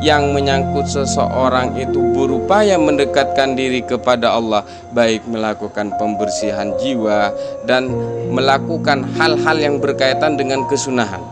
yang menyangkut seseorang itu berupaya mendekatkan diri kepada Allah, baik melakukan pembersihan jiwa dan melakukan hal-hal yang berkaitan dengan kesunahan.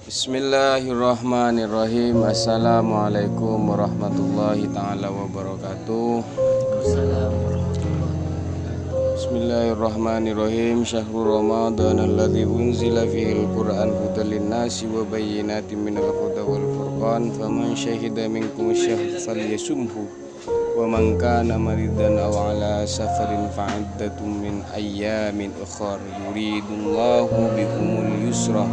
Bismillahirrahmanirrahim. Assalamualaikum warahmatullahi ta'ala wabarakatuh. Bismillahirrahmanirrahim. Syahrul Ramadan alladzi unzila fihi al-Qur'an hudan lin-nasi wa bayyinatin minal huda wal furqan faman syahida minkum asy-syahra falyasumhu wa man kana maridan aw ala safarin fa'iddatun min ayyamin ukhra yuridullahu bikumul yusra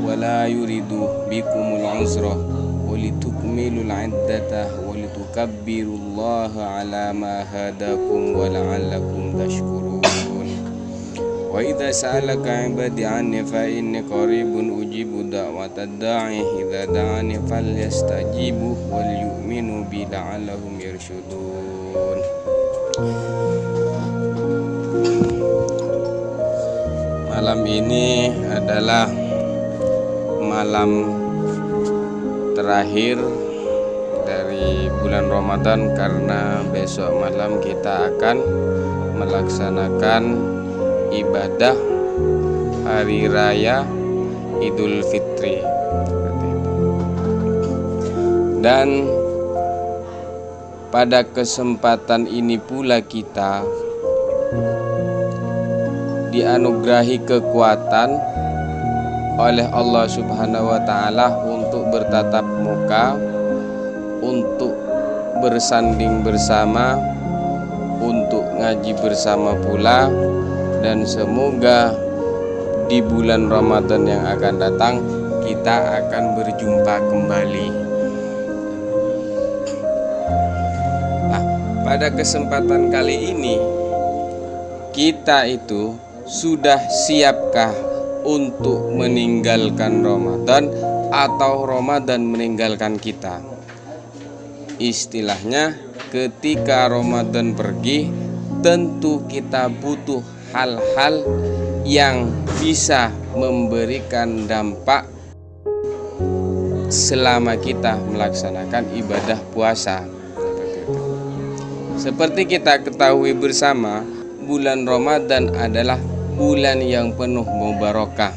wala yuridu bikumul uzra walitukmilul iddata walitukabbirullaha ala ma hadakum wa la'allakum tashkurun. Wa idza sa'alaka 'ibadi 'anni fa inni qaribun ujibu da'watad da'i idza da'ani falyastajibu wal yu'minu bi la'allahum yarshudun. Malam ini adalah malam terakhir dari bulan Ramadan, karena besok malam kita akan melaksanakan ibadah hari raya Idul Fitri. Dan pada kesempatan ini pula kita dianugerahi kekuatan oleh Allah Subhanahu wa Ta'ala untuk bertatap muka, untuk bersanding bersama, untuk ngaji bersama pula, dan semoga di bulan Ramadan yang akan datang kita akan berjumpa kembali. Nah, pada kesempatan kali ini kita itu sudah siapkah untuk meninggalkan Ramadan atau Ramadan meninggalkan kita? Istilahnya, ketika Ramadan pergi, tentu kita butuh hal-hal yang bisa memberikan dampak selama kita melaksanakan ibadah puasa. Seperti kita ketahui bersama, bulan Ramadan adalah bulan yang penuh mubarakah,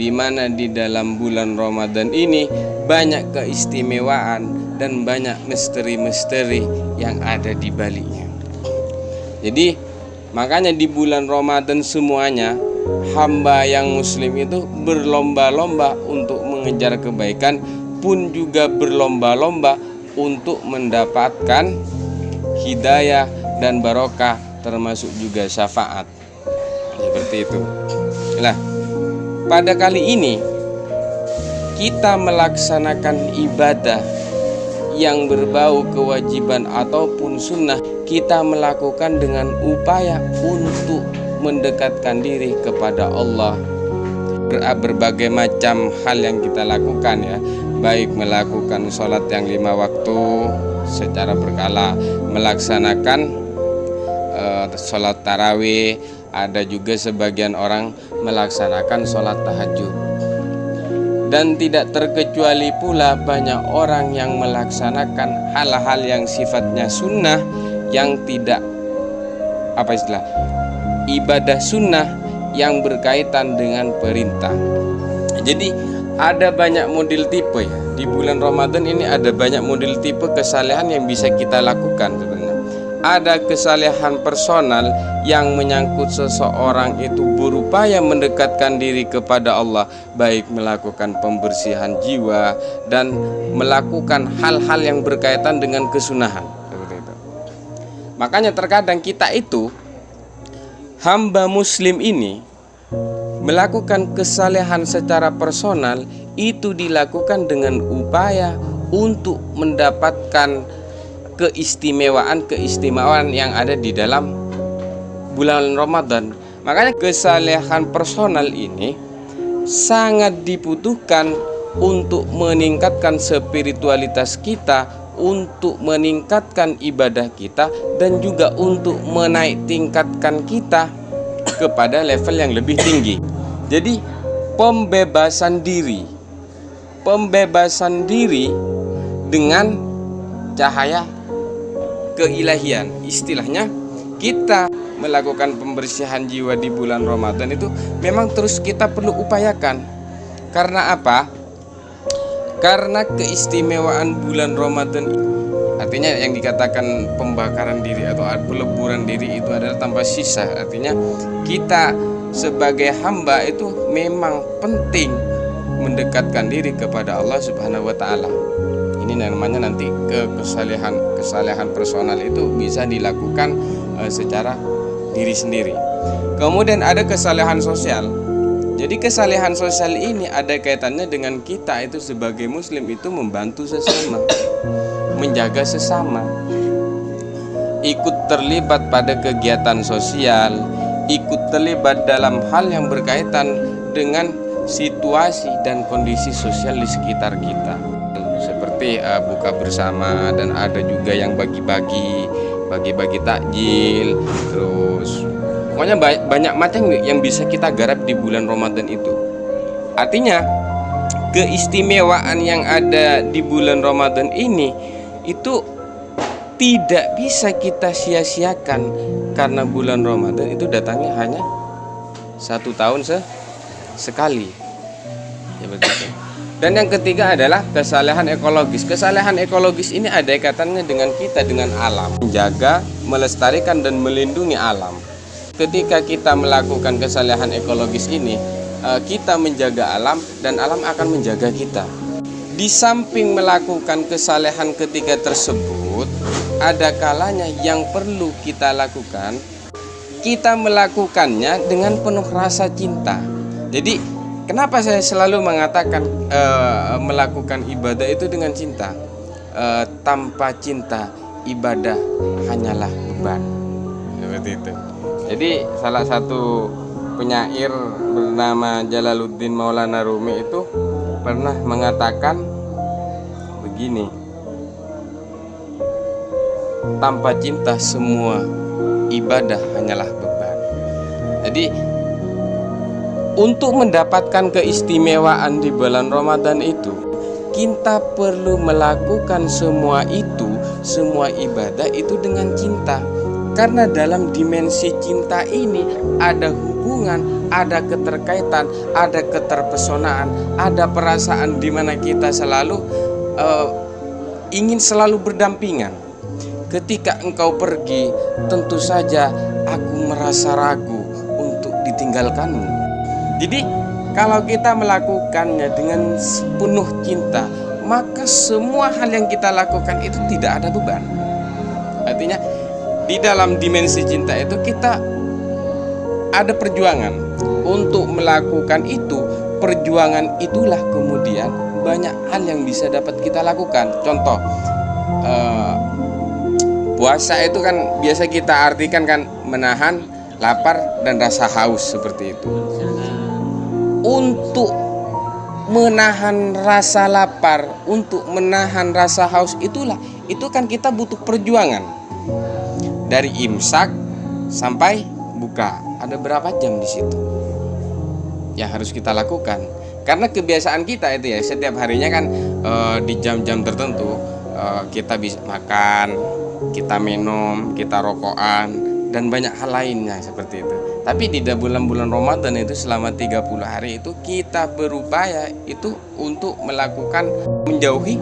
di mana di dalam bulan Ramadan ini banyak keistimewaan dan banyak misteri-misteri yang ada di baliknya. Jadi makanya di bulan Ramadan semuanya hamba yang muslim itu berlomba-lomba untuk mengejar kebaikan, pun juga berlomba-lomba untuk mendapatkan hidayah dan barokah, termasuk juga syafaat. Seperti itu. Nah, pada kali ini kita melaksanakan ibadah yang berbau kewajiban ataupun sunnah. Kita melakukan dengan upaya untuk mendekatkan diri kepada Allah. Berbagai macam hal yang kita lakukan, ya, baik melakukan sholat yang 5 waktu secara berkala, melaksanakan sholat tarawih. Ada juga sebagian orang melaksanakan sholat tahajud. Dan tidak terkecuali pula banyak orang yang melaksanakan hal-hal yang sifatnya sunnah, yang tidak ibadah sunnah yang berkaitan dengan perintah. Jadi ada banyak model tipe, ya. Di bulan Ramadan ini ada banyak model tipe kesalehan yang bisa kita lakukan sebenarnya. Ada kesalehan personal yang menyangkut seseorang itu berupaya mendekatkan diri kepada Allah, baik melakukan pembersihan jiwa dan melakukan hal-hal yang berkaitan dengan kesunahan. Seperti itu. Makanya terkadang kita itu, hamba muslim ini, melakukan kesalehan secara personal itu dilakukan dengan upaya untuk mendapatkan keistimewaan yang ada di dalam bulan Ramadan. Makanya kesalehan personal ini sangat dibutuhkan untuk meningkatkan spiritualitas kita, untuk meningkatkan ibadah kita, dan juga untuk menaik tingkatkan kita kepada level yang lebih tinggi. Jadi pembebasan diri dengan cahaya keilahian. Istilahnya kita melakukan pembersihan jiwa di bulan Ramadan itu memang terus kita perlu upayakan. Karena apa? Karena keistimewaan bulan Ramadan, artinya yang dikatakan pembakaran diri atau peleburan diri itu adalah tanpa sisa. Artinya kita sebagai hamba itu memang penting mendekatkan diri kepada Allah Subhanahu wa taala. Ini namanya nanti kesalehan personal itu bisa dilakukan secara diri sendiri. Kemudian ada kesalehan sosial. Jadi kesalehan sosial ini ada kaitannya dengan kita itu sebagai muslim itu membantu sesama, menjaga sesama, ikut terlibat pada kegiatan sosial, ikut terlibat dalam hal yang berkaitan dengan situasi dan kondisi sosial di sekitar kita. Seperti buka bersama, dan ada juga yang bagi-bagi takjil, terus pokoknya banyak macam yang bisa kita garap di bulan Ramadan itu. Artinya keistimewaan yang ada di bulan Ramadan ini itu tidak bisa kita sia-siakan, karena bulan Ramadan itu datangnya hanya 1 tahun sekali. Ya begitu. Dan yang ketiga adalah kesalehan ekologis. Kesalehan ekologis ini ada kaitannya dengan kita, dengan alam, menjaga, melestarikan dan melindungi alam. Ketika kita melakukan kesalehan ekologis ini, kita menjaga alam dan alam akan menjaga kita. Di samping melakukan kesalehan ketiga tersebut, ada kalanya yang perlu kita lakukan, kita melakukannya dengan penuh rasa cinta. Jadi kenapa saya selalu mengatakan melakukan ibadah itu dengan cinta? Tanpa cinta, ibadah hanyalah beban. Seperti itu. Jadi salah satu penyair bernama Jalaluddin Maulana Rumi itu pernah mengatakan begini: tanpa cinta semua ibadah hanyalah beban. Jadi untuk mendapatkan keistimewaan di bulan Ramadan itu, kita perlu melakukan semua ibadah itu dengan cinta. Karena dalam dimensi cinta ini ada hubungan, ada keterkaitan, ada keterpesonaan, ada perasaan di mana kita selalu ingin selalu berdampingan. Ketika engkau pergi, tentu saja aku merasa ragu untuk ditinggalkanmu. Jadi kalau kita melakukannya dengan penuh cinta, maka semua hal yang kita lakukan itu tidak ada beban. Artinya di dalam dimensi cinta itu kita ada perjuangan untuk melakukan itu. Perjuangan itulah kemudian banyak hal yang bisa dapat kita lakukan. Contoh, puasa itu kan biasa kita artikan kan menahan lapar dan rasa haus, seperti itu. Untuk menahan rasa lapar, untuk menahan rasa haus itu kan kita butuh perjuangan. Dari imsak sampai buka, ada berapa jam di situ yang harus kita lakukan? Karena kebiasaan kita itu ya, setiap harinya kan di jam-jam tertentu kita bisa makan, kita minum, kita rokokan, dan banyak hal lainnya seperti itu. Tapi di bulan-bulan Ramadan itu selama 30 hari itu kita berupaya itu untuk melakukan, menjauhi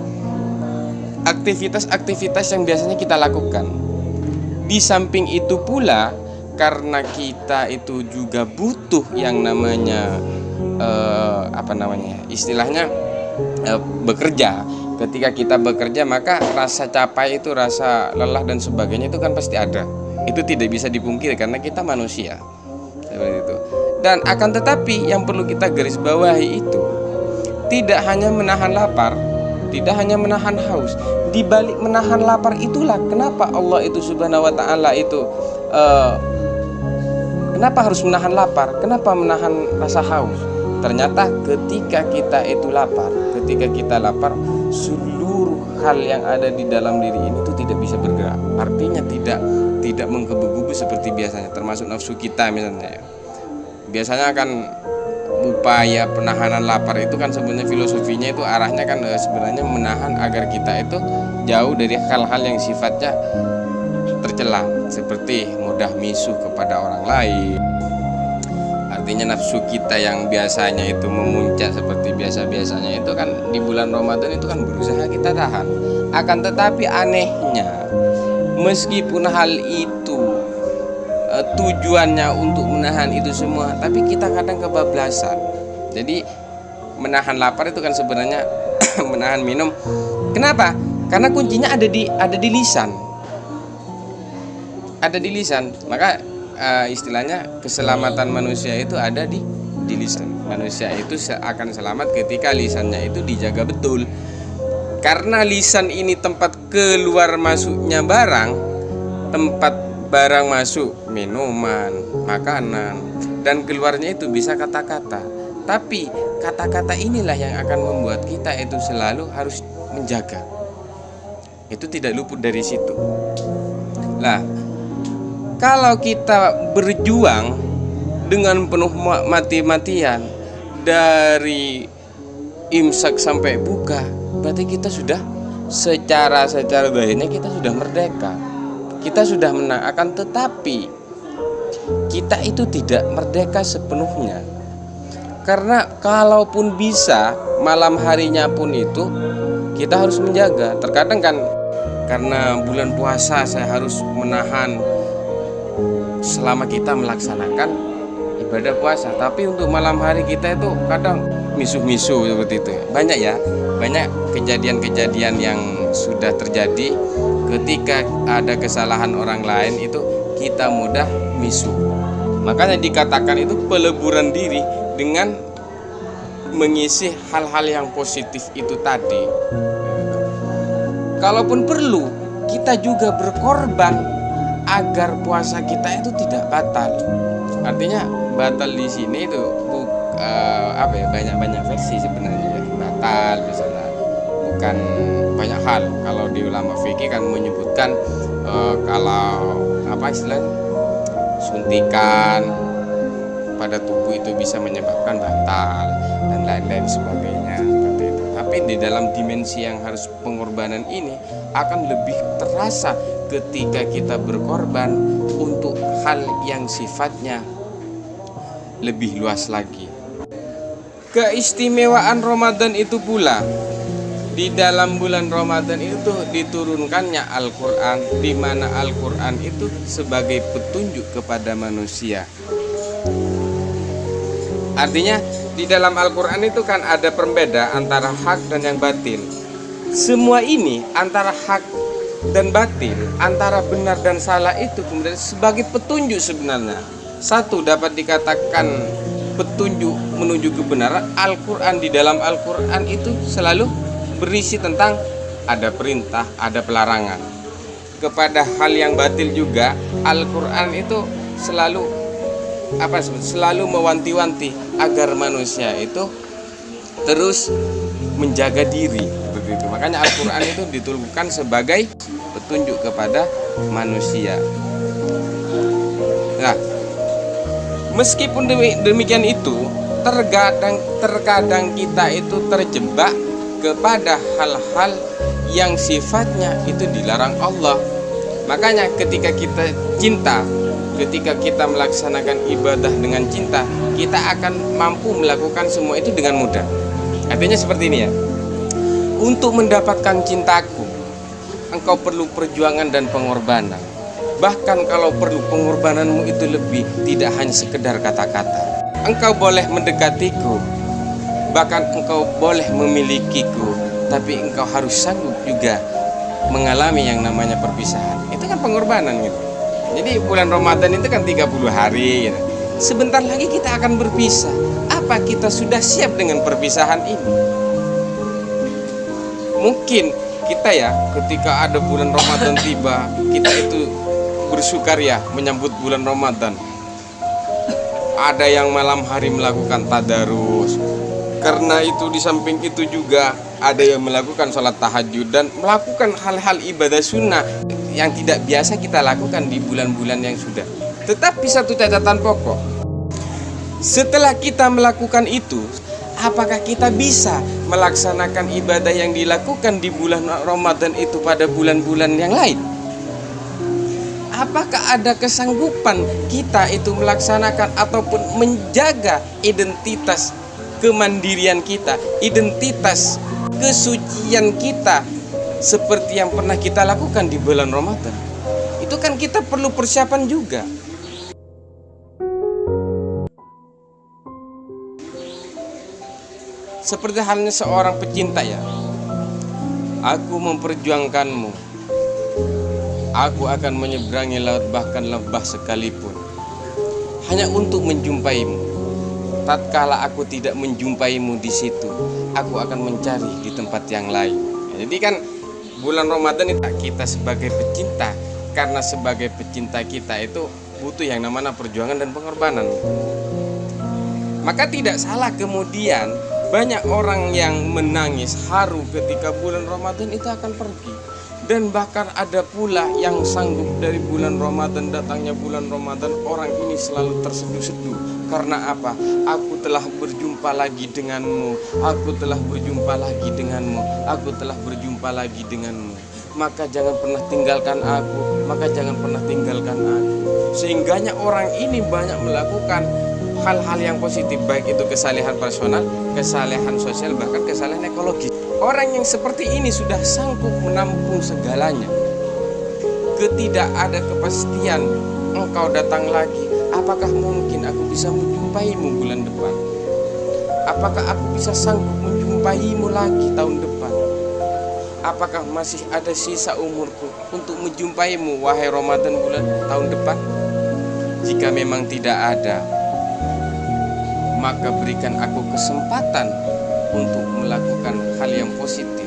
aktivitas-aktivitas yang biasanya kita lakukan. Di samping itu pula, karena kita itu juga butuh yang namanya istilahnya bekerja. Ketika kita bekerja, maka rasa capek itu, rasa lelah dan sebagainya itu kan pasti ada. Itu tidak bisa dipungkiri karena kita manusia. Seperti itu. Dan akan tetapi yang perlu kita garis bawahi itu tidak hanya menahan lapar, tidak hanya menahan haus. Di balik menahan lapar itulah kenapa Allah itu Subhanahu wa taala itu kenapa harus menahan lapar? Kenapa menahan rasa haus? Ternyata ketika kita lapar, seluruh hal yang ada di dalam diri ini itu tidak bisa bergerak. Artinya tidak menggebu-gebu seperti biasanya, termasuk nafsu kita misalnya ya. Biasanya kan upaya penahanan lapar itu kan sebenarnya filosofinya itu arahnya kan sebenarnya menahan agar kita itu jauh dari hal-hal yang sifatnya tercela, seperti mudah misuh kepada orang lain. Artinya nafsu kita yang biasanya itu memuncak seperti biasa-biasanya itu kan di bulan Ramadan itu kan berusaha kita tahan. Akan tetapi anehnya, meskipun hal itu tujuannya untuk menahan itu semua, tapi kita kadang kebablasan. Jadi menahan lapar itu kan sebenarnya menahan minum. Kenapa? Karena kuncinya ada di lisan. Ada di lisan. Maka istilahnya keselamatan manusia itu ada di lisan. Manusia itu akan selamat ketika lisannya itu dijaga betul. Karena lisan ini tempat keluar masuknya barang, tempat barang masuk minuman, makanan, dan keluarnya itu bisa kata-kata. Tapi kata-kata inilah yang akan membuat kita itu selalu harus menjaga. Itu tidak luput dari situ. Lah, kalau kita berjuang dengan penuh mati-matian dari imsak sampai buka, berarti kita sudah secara zahirnya kita sudah merdeka. Kita sudah menang, akan tetapi kita itu tidak merdeka sepenuhnya. Karena kalaupun bisa malam harinya pun itu kita harus menjaga. Terkadang kan karena bulan puasa saya harus menahan selama kita melaksanakan ibadah puasa. Tapi untuk malam hari kita itu kadang misuh-misuh seperti itu. Banyak kejadian-kejadian yang sudah terjadi ketika ada kesalahan orang lain itu kita mudah misuh. Makanya dikatakan itu peleburan diri dengan mengisi hal-hal yang positif itu tadi. Kalaupun perlu kita juga berkorban agar puasa kita itu tidak batal. Artinya batal di sini itu banyak versi sebenarnya. Batal misalnya bukan banyak hal. Kalau di ulama fikih kan menyebutkan kalau suntikan pada tubuh itu bisa menyebabkan batal dan lain-lain sebagainya seperti itu. Tapi di dalam dimensi yang harus pengorbanan ini akan lebih terasa ketika kita berkorban untuk hal yang sifatnya lebih luas lagi. Keistimewaan Ramadan itu pula, di dalam bulan Ramadan itu diturunkannya Al-Quran, di mana Al-Quran itu sebagai petunjuk kepada manusia. Artinya di dalam Al-Quran itu kan ada pembeda antara hak dan yang batil. Semua ini antara hak dan batil, antara benar dan salah itu kemudian sebagai petunjuk sebenarnya. Satu dapat dikatakan petunjuk menuju kebenaran. Al-Quran, di dalam Al-Quran itu selalu berisi tentang ada perintah, ada pelarangan. Kepada hal yang batil juga Al-Quran itu selalu mewanti-wanti agar manusia itu terus menjaga diri begitu. Makanya Al-Quran itu diturunkan sebagai petunjuk kepada manusia. Nah, meskipun demikian itu terkadang kita itu terjebak kepada hal-hal yang sifatnya itu dilarang Allah. Makanya ketika kita cinta, ketika kita melaksanakan ibadah dengan cinta, kita akan mampu melakukan semua itu dengan mudah. Artinya seperti ini ya. Untuk mendapatkan cintaku, engkau perlu perjuangan dan pengorbanan. Bahkan kalau perlu pengorbananmu itu lebih, tidak hanya sekedar kata-kata. Engkau boleh mendekatiku, bahkan engkau boleh memilikiku, tapi engkau harus sanggup juga mengalami yang namanya perpisahan. Itu kan pengorbanan gitu. Jadi bulan Ramadan itu kan 30 hari gitu. Sebentar lagi kita akan berpisah. Apa kita sudah siap dengan perpisahan ini? Mungkin kita ya ketika ada bulan Ramadan tiba, kita itu bersukaria menyambut bulan Ramadan. Ada yang malam hari melakukan tadarus, terus. Karena itu di samping itu juga ada yang melakukan sholat tahajud dan melakukan hal-hal ibadah sunnah yang tidak biasa kita lakukan di bulan-bulan yang sudah. Tetapi satu catatan pokok, setelah kita melakukan itu, apakah kita bisa melaksanakan ibadah yang dilakukan di bulan Ramadan itu pada bulan-bulan yang lain? Apakah ada kesanggupan kita itu melaksanakan ataupun menjaga identitas kemandirian kita, identitas kesucian kita seperti yang pernah kita lakukan di bulan Ramadan? Itu kan kita perlu persiapan juga. Seperti halnya seorang pecinta ya. Aku memperjuangkanmu. Aku akan menyeberangi laut bahkan lebah sekalipun hanya untuk menjumpaimu. Tatkala aku tidak menjumpaimu di situ, aku akan mencari di tempat yang lain. Jadi kan bulan Ramadan itu kita sebagai pecinta, karena sebagai pecinta kita itu butuh yang namanya perjuangan dan pengorbanan. Maka tidak salah kemudian banyak orang yang menangis haru ketika bulan Ramadan itu akan pergi. Dan bahkan ada pula yang sanggup dari bulan Ramadan, datangnya bulan Ramadan, orang ini selalu terseduh-seduh. Karena apa? Aku telah berjumpa lagi denganmu. Aku telah berjumpa lagi denganmu. Aku telah berjumpa lagi denganmu. Maka jangan pernah tinggalkan aku. Maka jangan pernah tinggalkan aku. Sehingganya orang ini banyak melakukan hal-hal yang positif, baik itu kesalehan personal, kesalehan sosial, bahkan kesalehan ekologis. Orang yang seperti ini sudah sanggup menampung segalanya. Ketidak ada kepastian engkau datang lagi. Apakah mungkin aku bisa menjumpaimu bulan depan? Apakah aku bisa sanggup menjumpaimu lagi tahun depan? Apakah masih ada sisa umurku untuk menjumpaimu wahai Ramadan bulan tahun depan? Jika memang tidak ada, maka berikan aku kesempatan untuk melakukan hal yang positif.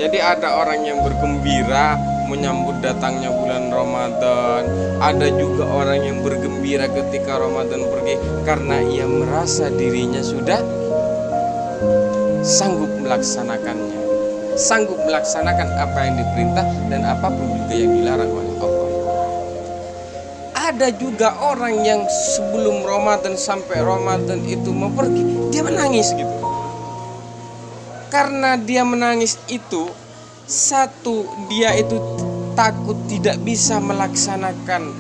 Jadi ada orang yang bergembira menyambut datangnya bulan Ramadan. Ada juga orang yang bergembira ketika Ramadan pergi karena ia merasa dirinya sudah sanggup melaksanakannya, sanggup melaksanakan apa yang diperintah dan apapun juga yang dilarang oleh Allah. Ada juga orang yang sebelum Ramadan sampai Ramadan itu mau pergi, dia menangis gitu. Karena dia menangis itu, satu, dia itu takut tidak bisa melaksanakan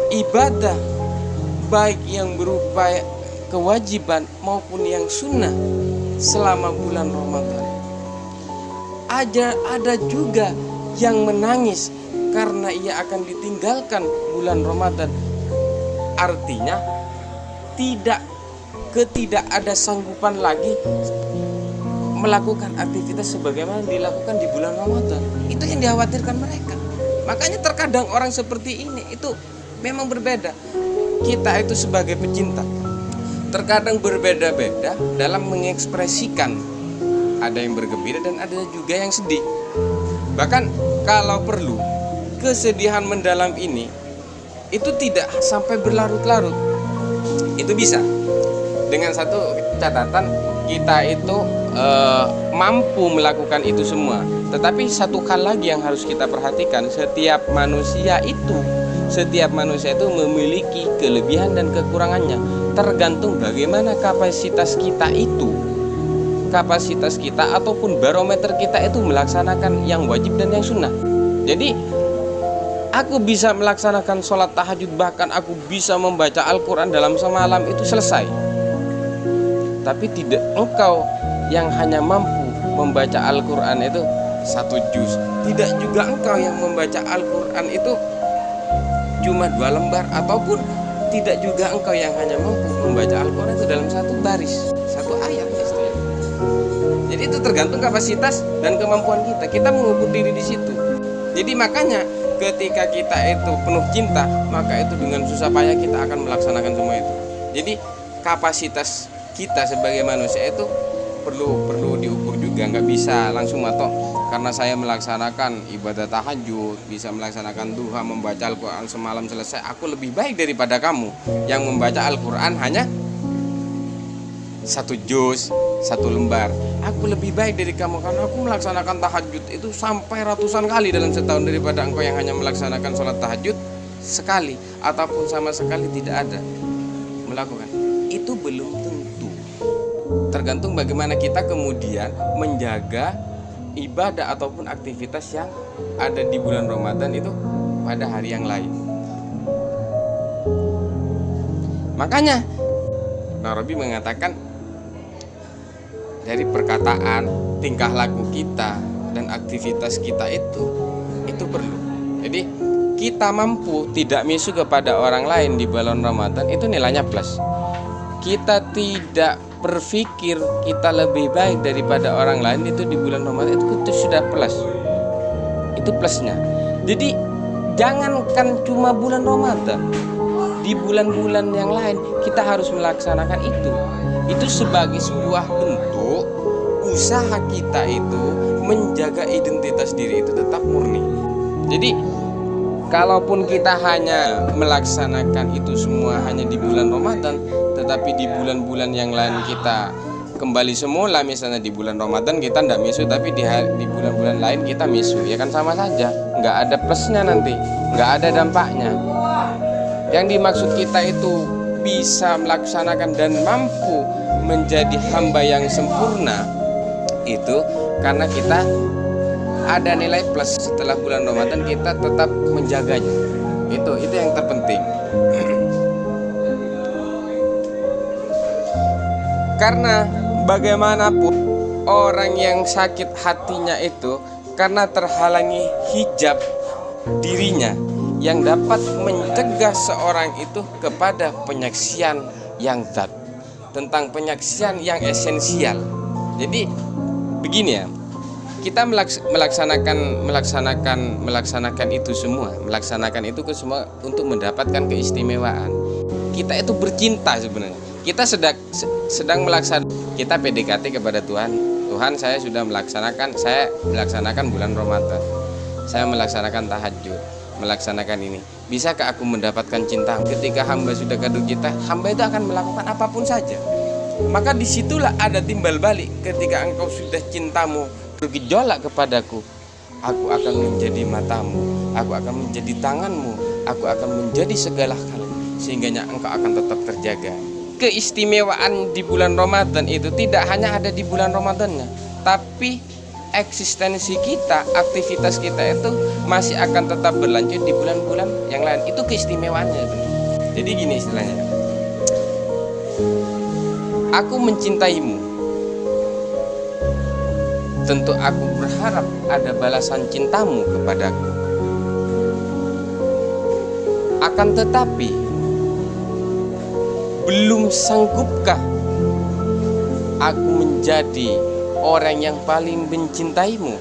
ibadah, baik yang berupa kewajiban maupun yang sunnah selama bulan Ramadan. Ada juga yang menangis karena ia akan ditinggalkan bulan Ramadan. Artinya tidak ada sanggupan lagi melakukan aktivitas sebagaimana dilakukan di bulan Ramadan. Itu yang dikhawatirkan mereka. Makanya terkadang orang seperti ini itu memang berbeda. Kita itu sebagai pecinta terkadang berbeda-beda dalam mengekspresikan. Ada yang bergembira dan ada juga yang sedih. Bahkan kalau perlu, kesedihan mendalam ini itu tidak sampai berlarut-larut. Itu bisa dengan satu catatan, kita itu mampu melakukan itu semua. Tetapi satu hal lagi yang harus kita perhatikan, setiap manusia itu memiliki kelebihan dan kekurangannya. Tergantung bagaimana kapasitas kita ataupun barometer kita itu melaksanakan yang wajib dan yang sunnah. Jadi aku bisa melaksanakan sholat tahajud, bahkan aku bisa membaca Al-Quran dalam semalam itu selesai. Tapi tidak engkau yang hanya mampu membaca Al-Quran itu 1 juz. Tidak juga engkau yang membaca Al-Quran itu cuma 2 lembar. Ataupun tidak juga engkau yang hanya mampu membaca Al-Quran itu dalam 1 baris, 1 ayat. Jadi itu tergantung kapasitas dan kemampuan kita. Kita mengukur diri di situ. Jadi makanya ketika kita itu penuh cinta, maka itu dengan susah payah kita akan melaksanakan semua itu. Jadi kapasitas kita sebagai manusia itu perlu diukur juga. Nggak bisa langsung atau karena saya melaksanakan ibadah tahajud, bisa melaksanakan duha, membaca Al-Quran semalam selesai, aku lebih baik daripada kamu yang membaca Al-Quran hanya 1 juz, 1 lembar. Aku lebih baik dari kamu karena aku melaksanakan tahajud itu sampai ratusan kali dalam setahun daripada engkau yang hanya melaksanakan sholat tahajud sekali ataupun sama sekali tidak ada melakukan. Itu belum tentu. Tergantung bagaimana kita kemudian menjaga ibadah ataupun aktivitas yang ada di bulan Ramadan itu pada hari yang lain. Makanya Nawawi mengatakan dari perkataan, tingkah laku kita dan aktivitas kita itu perlu. Jadi kita mampu tidak misu kepada orang lain di bulan Ramadan itu nilainya plus. Kita tidak berpikir kita lebih baik daripada orang lain itu di bulan Ramadan itu sudah plus. Itu plusnya. Jadi jangankan cuma bulan Ramadan, di bulan-bulan yang lain kita harus melaksanakan itu. Itu sebagai sebuah bentuk usaha kita itu menjaga identitas diri itu tetap murni. Jadi kalaupun kita hanya melaksanakan itu semua hanya di bulan Ramadan, tetapi di bulan-bulan yang lain kita kembali semula, misalnya di bulan Ramadan kita tidak misu, tapi di bulan-bulan lain kita misu, ya kan sama saja, nggak ada plusnya nanti, nggak ada dampaknya. Yang dimaksud kita itu bisa melaksanakan dan mampu menjadi hamba yang sempurna itu karena kita ada nilai plus setelah bulan Ramadan, kita tetap menjaganya. Itu yang terpenting. Karena bagaimanapun orang yang sakit hatinya itu karena terhalangi hijab dirinya yang dapat mencegah seorang itu kepada penyaksian yang zat, tentang penyaksian yang esensial. Jadi begini ya, kita melaksanakan itu semua untuk mendapatkan keistimewaan. Kita itu bercinta sebenarnya. Kita sedang kita PDKT kepada Tuhan. Tuhan, saya melaksanakan bulan Ramadan. Saya melaksanakan tahajud, melaksanakan ini. Bisakah aku mendapatkan cinta? Ketika hamba sudah kadu cinta, hamba itu akan melakukan apapun saja. Maka disitulah ada timbal balik. Ketika engkau sudah cintamu bergejolak kepadaku, aku akan menjadi matamu, aku akan menjadi tanganmu, aku akan menjadi segala hal, sehingganya engkau akan tetap terjaga. Keistimewaan di bulan Ramadan itu tidak hanya ada di bulan Ramadannya, tapi eksistensi kita, aktivitas kita itu masih akan tetap berlanjut di bulan-bulan yang lain. Itu keistimewaannya. Jadi gini istilahnya, aku mencintaimu, tentu aku berharap ada balasan cintamu kepadaku. Akan tetapi belum sanggupkah aku menjadi orang yang paling mencintaimu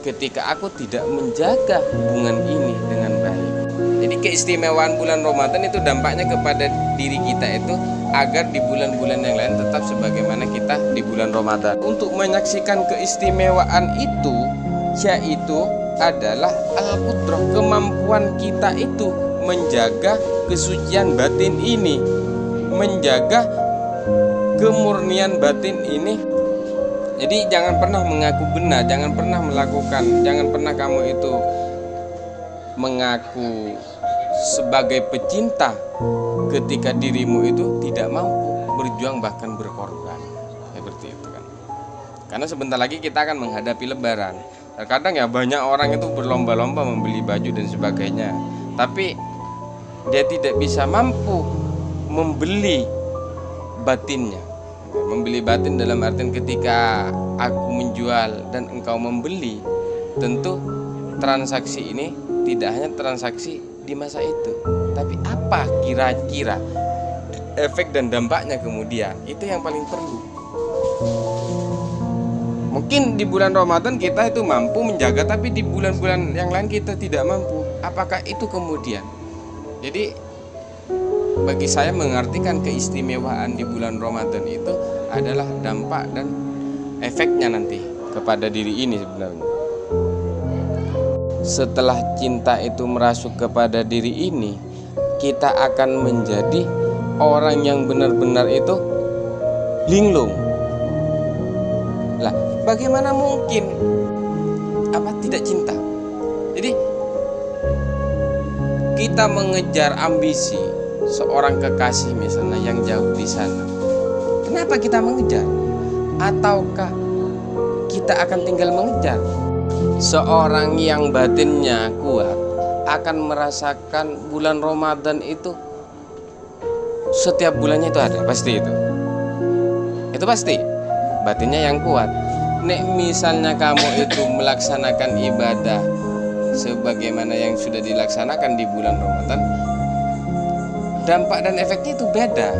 ketika aku tidak menjaga hubungan ini dengan baik. Jadi keistimewaan bulan Ramadan itu dampaknya kepada diri kita itu agar di bulan-bulan yang lain tetap sebagaimana kita di bulan Ramadan. Untuk menyaksikan keistimewaan itu, yaitu adalah al-qudrah, kemampuan kita itu menjaga kesucian batin ini, menjaga kemurnian batin ini. Jadi jangan pernah mengaku benar, jangan pernah melakukan, jangan pernah kamu itu mengaku sebagai pecinta ketika dirimu itu tidak mampu berjuang bahkan berkorban. Seperti itu kan. Karena sebentar lagi kita akan menghadapi Lebaran. Terkadang ya banyak orang itu berlomba-lomba membeli baju dan sebagainya, tapi dia tidak bisa mampu membeli batinnya. Membeli batin dalam artian ketika aku menjual dan engkau membeli, tentu transaksi ini tidak hanya transaksi di masa itu, tapi apa kira-kira efek dan dampaknya kemudian, itu yang paling perlu. Mungkin di bulan Ramadan kita itu mampu menjaga, tapi di bulan-bulan yang lain kita tidak mampu. Apakah itu kemudian? Jadi bagi saya mengartikan keistimewaan di bulan Ramadan itu adalah dampak dan efeknya nanti kepada diri ini sebenarnya. Setelah cinta itu merasuk kepada diri ini, kita akan menjadi orang yang benar-benar itu linglung. Lah, bagaimana mungkin tidak cinta? Jadi kita mengejar ambisi seorang kekasih misalnya yang jauh di sana. Kenapa kita mengejar? Ataukah kita akan tinggal mengejar? Seorang yang batinnya kuat akan merasakan bulan Ramadan itu setiap bulannya itu ada, pasti itu. Itu pasti. Batinnya yang kuat. Nek misalnya kamu itu melaksanakan ibadah sebagaimana yang sudah dilaksanakan di bulan Ramadan, dampak dan efeknya itu beda.